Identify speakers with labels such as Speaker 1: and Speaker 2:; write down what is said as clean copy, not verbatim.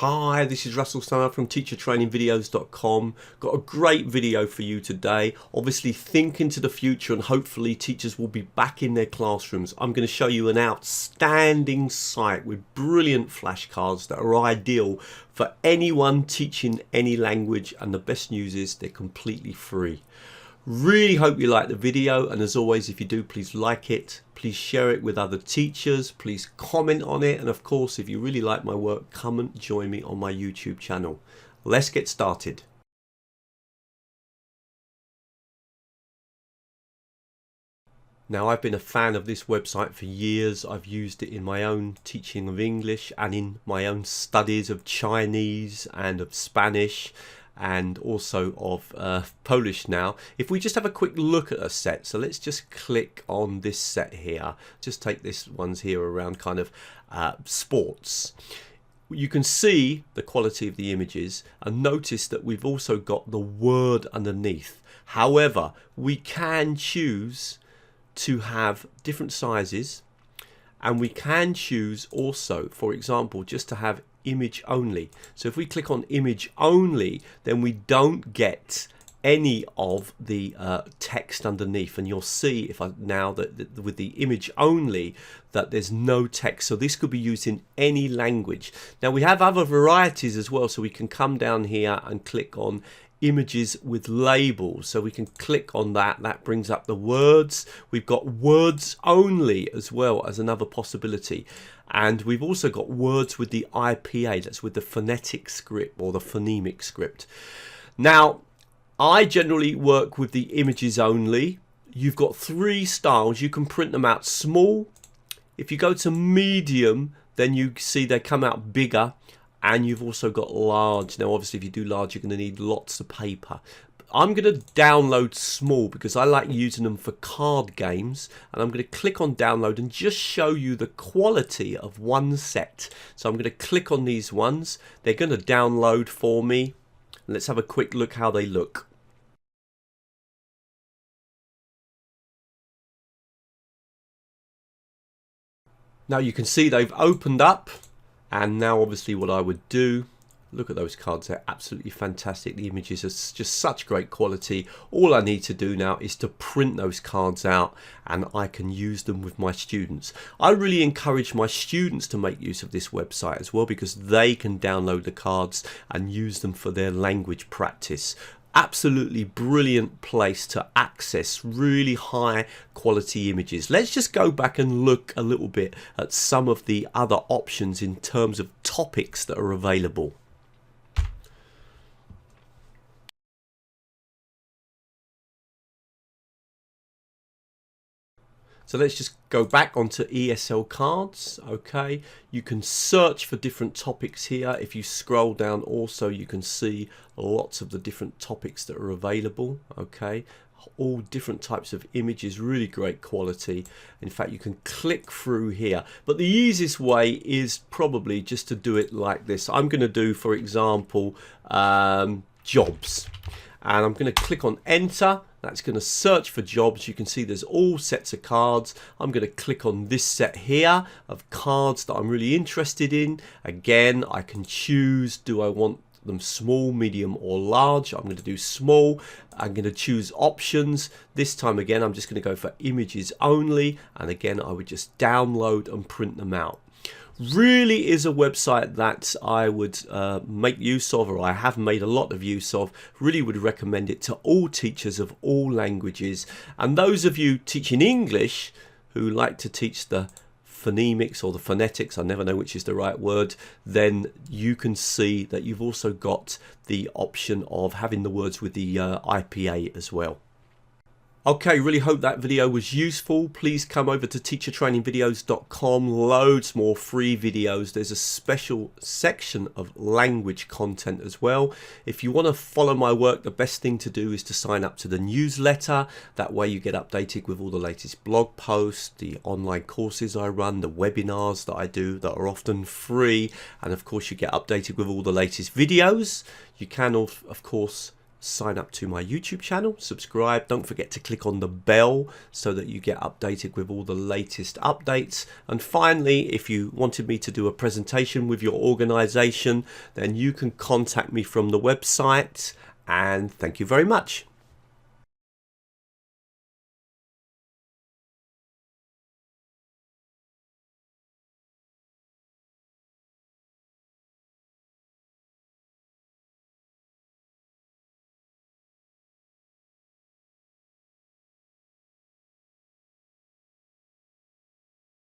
Speaker 1: Hi, this is Russell Stannard from teachertrainingvideos.com. Got a great video for you today. Obviously think into the future and hopefully teachers will be back in their classrooms. I'm going to show you an outstanding site with brilliant flashcards that are ideal for anyone teaching any language, and the best news is they're completely free. Really hope you like the video, and as always, if you do, please like it, please share it with other teachers, please comment on it, and of course, if you really like my work, come and join me on my YouTube channel. Let's get started. Now, I've been a fan of this website for years. I've used it in my own teaching of English and in my own studies of Chinese and of Spanish, and also of Polish now. If we just have a quick look at a set, so let's just click on this set here, just take this ones here around kind of sports. You can see the quality of the images and notice that we've also got the word underneath. However, we can choose to have different sizes, and we can choose also, for example, just to have image only. So if we click on image only, then we don't get any of the text underneath, and you'll see if I now that with the image only that there's no text. So this could be used in any language. Now we have other varieties as well, so we can come down here and click on images with labels, so we can click on that brings up the words. We've got words only as well as another possibility, and we've also got words with the IPA, that's with the phonetic script or the phonemic script. Now I generally work with the images only. You've got three styles. You can print them out small. If you go to medium, then you see they come out bigger. And you've also got large. Now obviously if you do large, you're going to need lots of paper. I'm going to download small because I like using them for card games, and I'm going to click on download and just show you the quality of one set. So I'm going to click on these ones. They're going to download for me. Let's have a quick look how they look. Now you can see they've opened up. And now obviously what I would do, look at those cards, they're absolutely fantastic. The images are just such great quality. All I need to do now is to print those cards out, and I can use them with my students. I really encourage my students to make use of this website as well, because they can download the cards and use them for their language practice. Absolutely brilliant place to access really high quality images. Let's just go back and look a little bit at some of the other options in terms of topics that are available. So let's just go back onto ESL cards. Okay, you can search for different topics here. If you scroll down also, you can see lots of the different topics that are available. Okay, all different types of images, really great quality. In fact, you can click through here, but the easiest way is probably just to do it like this. I'm going to do, for example, jobs, and I'm going to click on enter. That's going to search for jobs. You can see there's all sets of cards. I'm going to click on this set here of cards that I'm really interested in. Again, I can choose, do I want them small, medium or large? I'm going to do small. I'm going to choose options. This time again, I'm just going to go for images only, and again I would just download and print them out. Really is a website that I would make use of, or I have made a lot of use of. Really would recommend it to all teachers of all languages, and those of you teaching English who like to teach the phonemics or the phonetics, I never know which is the right word, then you can see that you've also got the option of having the words with the IPA as well. Okay, really hope that video was useful. Please come over to teachertrainingvideos.com. Loads more free videos. There's a special section of language content as well. If you want to follow my work, the best thing to do is to sign up to the newsletter. That way you get updated with all the latest blog posts, the online courses I run, the webinars that I do that are often free, and of course you get updated with all the latest videos. You can of course sign up to my YouTube channel, subscribe. Don't forget to click on the bell so that you get updated with all the latest updates. And finally, if you wanted me to do a presentation with your organization, then you can contact me from the website. And thank you very much.